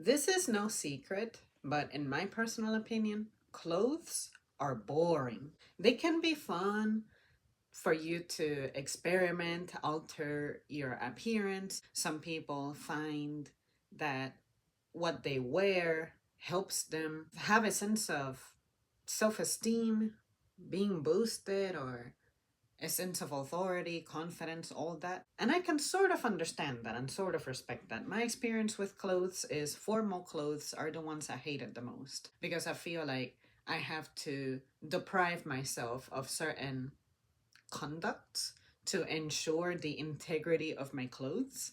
This is no secret, but in my personal opinion, clothes are boring. They can be fun for you to experiment, alter your appearance. Some people find that what they wear helps them have a sense of self esteem, being boosted, or a sense of authority, confidence, all that. And I can sort of understand that and sort of respect that. My experience with clothes is formal clothes are the ones I hated the most because I feel like I have to deprive myself of certain conducts to ensure the integrity of my clothes.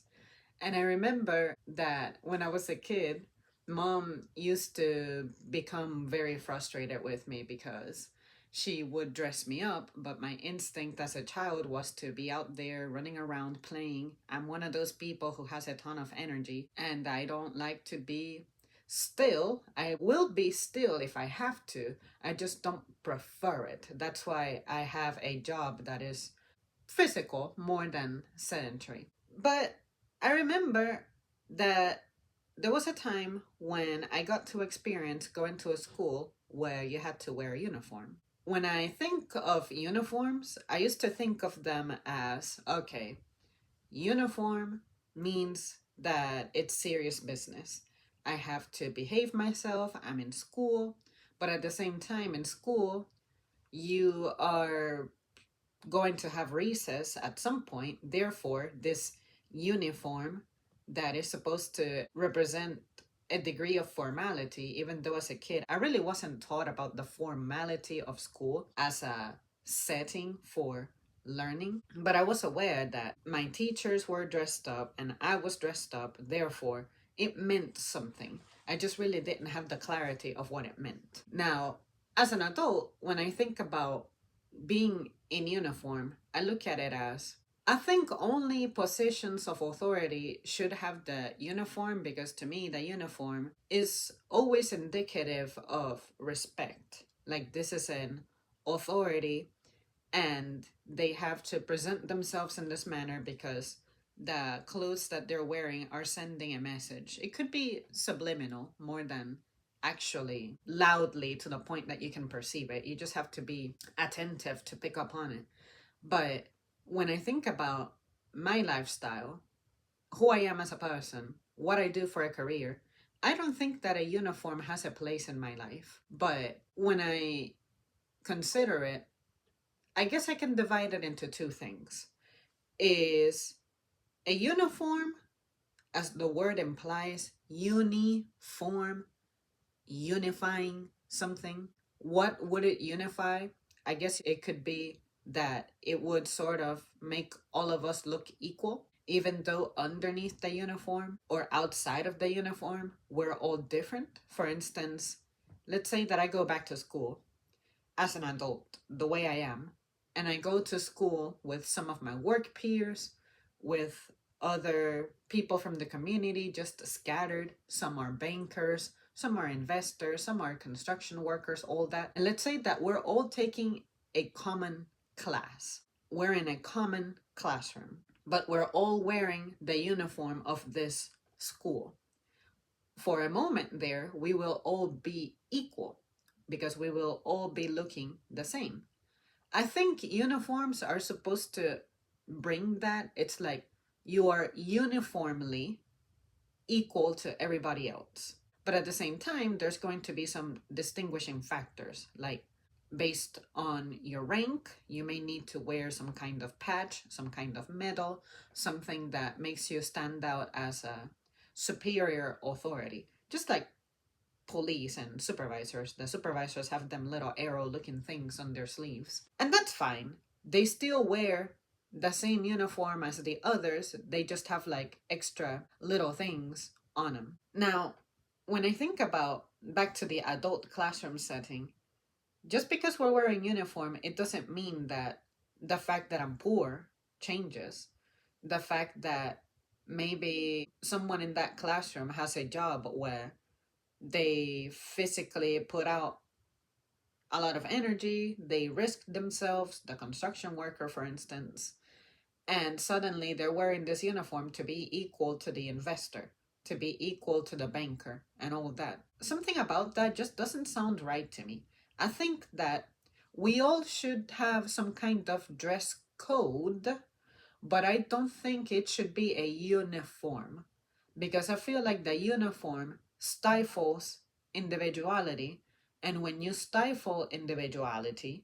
And I remember that when I was a kid, mom used to become very frustrated with me because she would dress me up, but my instinct as a child was to be out there running around playing. I'm one of those people who has a ton of energy and I don't like to be still. I will be still if I have to. I just don't prefer it. That's why I have a job that is physical more than sedentary. But I remember that there was a time when I got to experience going to a school where you had to wear a uniform. When I think of uniforms, I used to think of them as okay, uniform means that it's serious business. I have to behave myself, I'm in school, but at the same time, in school, you are going to have recess at some point. Therefore, this uniform that is supposed to represent a degree of formality, even though as a kid, I really wasn't taught about the formality of school as a setting for learning. But I was aware that my teachers were dressed up and I was dressed up. Therefore, it meant something. I just really didn't have the clarity of what it meant. Now, as an adult, when I think about being in uniform, I look at it as I think only positions of authority should have the uniform because to me, the uniform is always indicative of respect. Like, this is an authority and they have to present themselves in this manner because the clothes that they're wearing are sending a message. It could be subliminal more than actually loudly to the point that you can perceive it. You just have to be attentive to pick up on it. But when I think about my lifestyle, who I am as a person, what I do for a career, I don't think that a uniform has a place in my life. But when I consider it, I guess I can divide it into two things. Is a uniform, as the word implies, uniform, unifying something. What would it unify? I guess it could be that it would sort of make all of us look equal, even though underneath the uniform or outside of the uniform, we're all different. For instance, let's say that I go back to school as an adult, the way I am, and I go to school with some of my work peers, with other people from the community, just scattered. Some are bankers, some are investors, some are construction workers, all that. And let's say that we're all taking a common class. We're in a common classroom, but we're all wearing the uniform of this school. For a moment there, we will all be equal because we will all be looking the same. I think uniforms are supposed to bring that. It's like you are uniformly equal to everybody else. But at the same time, there's going to be some distinguishing factors, like based on your rank, you may need to wear some kind of patch, some kind of medal, something that makes you stand out as a superior authority. Just like police and supervisors. The supervisors have them little arrow looking things on their sleeves. And that's fine. They still wear the same uniform as the others, they just have like extra little things on them. Now, when I think about back to the adult classroom setting, just because we're wearing uniform, it doesn't mean that the fact that I'm poor changes. The fact that maybe someone in that classroom has a job where they physically put out a lot of energy, they risk themselves, the construction worker, for instance, and suddenly they're wearing this uniform to be equal to the investor. to be equal to the banker and all that. Something about that just doesn't sound right to me. I think that we all should have some kind of dress code, but I don't think it should be a uniform, because I feel like the uniform stifles individuality. And when you stifle individuality,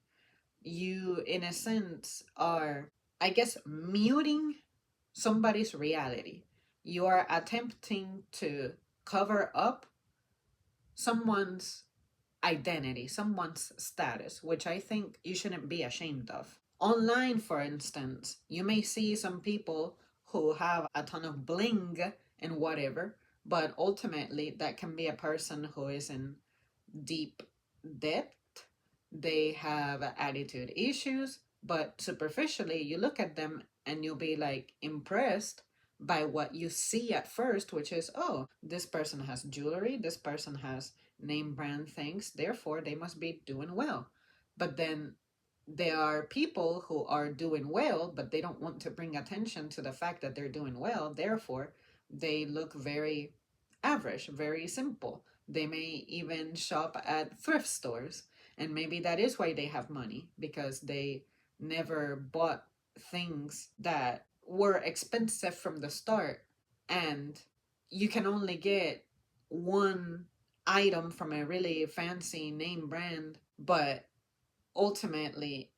you, in a sense, are, I guess, muting somebody's reality. You are attempting to cover up someone's identity, someone's status, which I think you shouldn't be ashamed of. Online, for instance, you may see some people who have a ton of bling and whatever, but ultimately that can be a person who is in deep debt. They have attitude issues, but superficially, you look at them and you'll be like impressed by what you see at first, which is, oh, this person has jewelry, this person has name brand things, therefore they must be doing well. But then there are people who are doing well, but they don't want to bring attention to the fact that they're doing well, therefore they look very average, very simple. They may even shop at thrift stores, and maybe that is why they have money, because they never bought things that were expensive from the start. And you can only get one item from a really fancy name brand, but ultimately,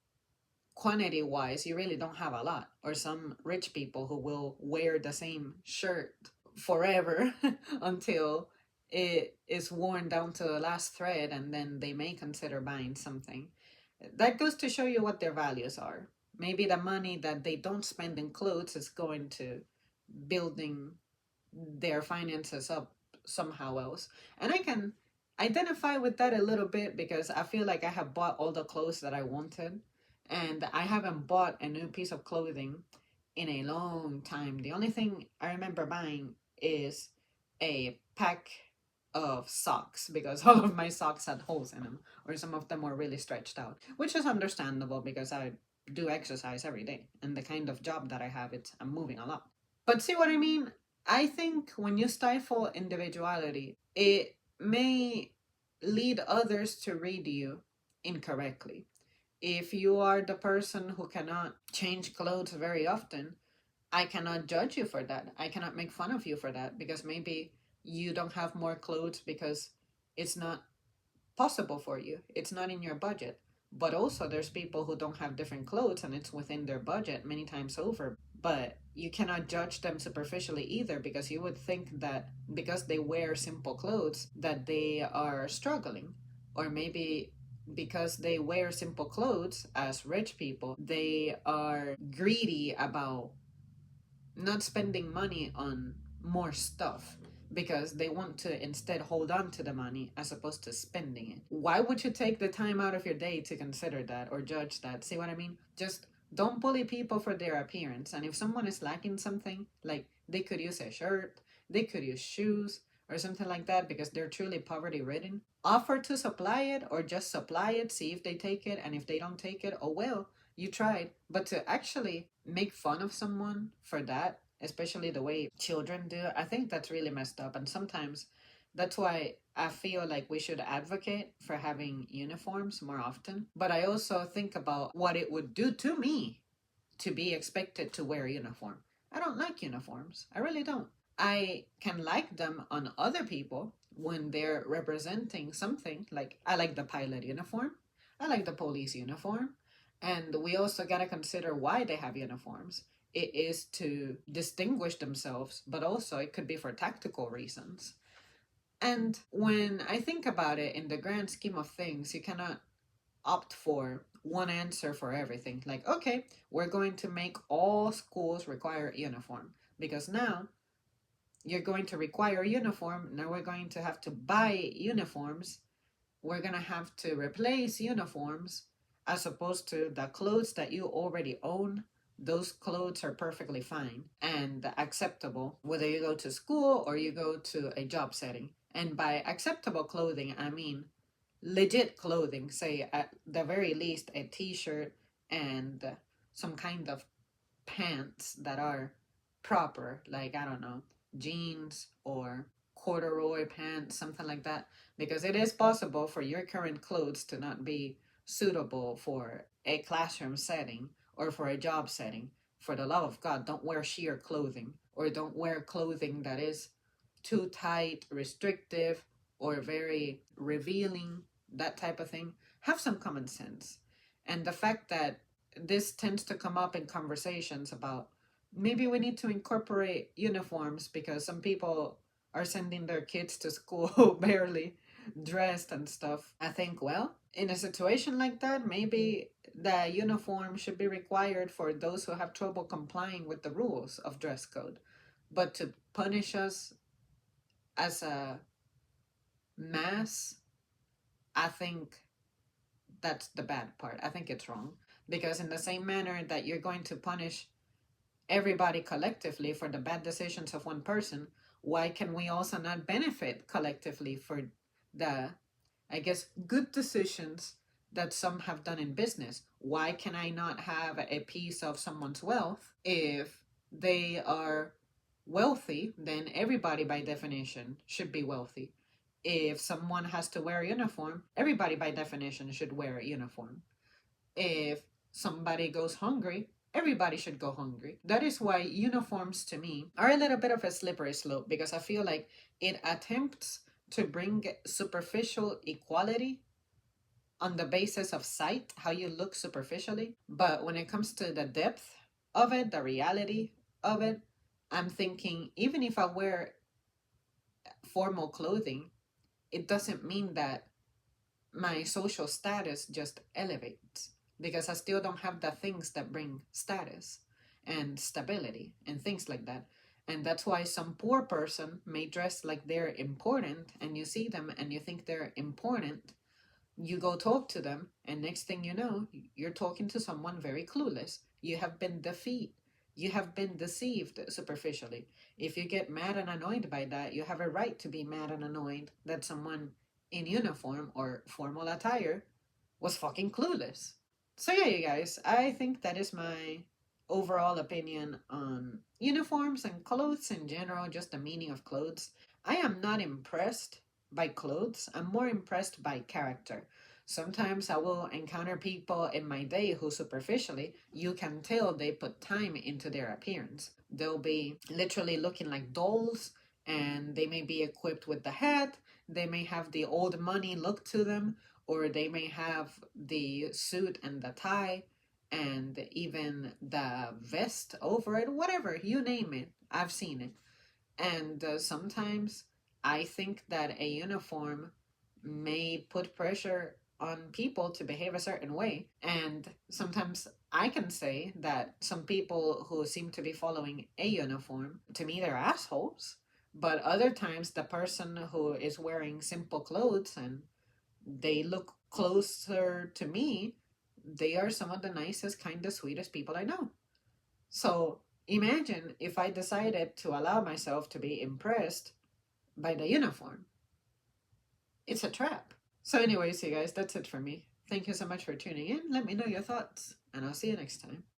quantity wise, you really don't have a lot. Or some rich people who will wear the same shirt forever until it is worn down to the last thread, and then they may consider buying something. That goes to show you what their values are. Maybe the money that they don't spend in clothes is going to building their finances up somehow else. And I can identify with that a little bit, because I feel like I have bought all the clothes that I wanted, and I haven't bought a new piece of clothing in a long time. The only thing I remember buying is a pack of socks, because all of my socks had holes in them, or some of them were really stretched out, which is understandable because I do exercise every day, and the kind of job that I have, I'm moving a lot. But see what I mean? I think when you stifle individuality, it may lead others to read you incorrectly. If you are the person who cannot change clothes very often, I cannot judge you for that. I cannot make fun of you for that, because maybe you don't have more clothes because it's not possible for you. It's not in your budget. But also, there's people who don't have different clothes and it's within their budget many times over. But you cannot judge them superficially either, because you would think that because they wear simple clothes that they are struggling. Or maybe because they wear simple clothes as rich people, they are greedy about not spending money on more stuff, because they want to instead hold on to the money as opposed to spending it. Why would you take the time out of your day to consider that or judge that? See what I mean? Just don't bully people for their appearance. And if someone is lacking something, like they could use a shirt, they could use shoes, or something like that, because they're truly poverty ridden, offer to supply it, or just supply it, see if they take it. And if they don't take it, oh well, you tried. But to actually make fun of someone for that, especially the way children do, I think that's really messed up. And sometimes that's why I feel like we should advocate for having uniforms more often. But I also think about what it would do to me to be expected to wear a uniform. I don't like uniforms. I really don't. I can like them on other people when they're representing something. Like, I like the pilot uniform, I like the police uniform. And we also got to consider why they have uniforms. It is to distinguish themselves, but also it could be for tactical reasons. And when I think about it, in the grand scheme of things, you cannot opt for one answer for everything. Like, okay, we're going to make all schools require a uniform, because now you're going to require a uniform. Now we're going to have to buy uniforms. We're going to have to replace uniforms, as opposed to the clothes that you already own. Those clothes are perfectly fine and acceptable, whether you go to school or you go to a job setting. And by acceptable clothing, I mean legit clothing, say at the very least a t-shirt and some kind of pants that are proper, like, I don't know, jeans or corduroy pants, something like that, because it is possible for your current clothes to not be suitable for a classroom setting or for a job setting. For the love of God, don't wear sheer clothing, or don't wear clothing that is too tight, restrictive, or very revealing, that type of thing. Have some common sense. And the fact that this tends to come up in conversations about maybe we need to incorporate uniforms because some people are sending their kids to school barely dressed and stuff. I think, well, in a situation like that, maybe the uniform should be required for those who have trouble complying with the rules of dress code. But to punish us as a mass, I think that's the bad part. I think it's wrong. Because, in the same manner that you're going to punish everybody collectively for the bad decisions of one person, why can we also not benefit collectively for the, I guess, good decisions that some have done in business? Why can I not have a piece of someone's wealth? If they are wealthy, then everybody by definition should be wealthy. If someone has to wear a uniform, everybody by definition should wear a uniform. If somebody goes hungry, everybody should go hungry. That is why uniforms to me are a little bit of a slippery slope, because I feel like it attempts to bring superficial equality on the basis of sight, how you look superficially. But when it comes to the depth of it, the reality of it, I'm thinking even if I wear formal clothing, it doesn't mean that my social status just elevates, because I still don't have the things that bring status and stability and things like that. And that's why some poor person may dress like they're important, and you see them and you think they're important. You go talk to them, and next thing you know, you're talking to someone very clueless. You have been defeated. You have been deceived superficially. If you get mad and annoyed by that, you have a right to be mad and annoyed that someone in uniform or formal attire was fucking clueless. So, yeah, you guys, I think that is my overall opinion on uniforms and clothes in general, just the meaning of clothes. I am not impressed by clothes, I'm more impressed by character. Sometimes I will encounter people in my day who superficially, you can tell they put time into their appearance. They'll be literally looking like dolls, and they may be equipped with the hat, they may have the old money look to them, or they may have the suit and the tie and even the vest over it, whatever, you name it. I've seen it. And sometimes I think that a uniform may put pressure on people to behave a certain way. And sometimes I can say that some people who seem to be following a uniform, to me, they're assholes. But other times, the person who is wearing simple clothes and they look closer to me, they are some of the nicest, kindest, sweetest people I know. So imagine if I decided to allow myself to be impressed by the uniform. It's a trap. So, anyways, you guys, that's it for me. Thank you so much for tuning in. Let me know your thoughts, and I'll see you next time.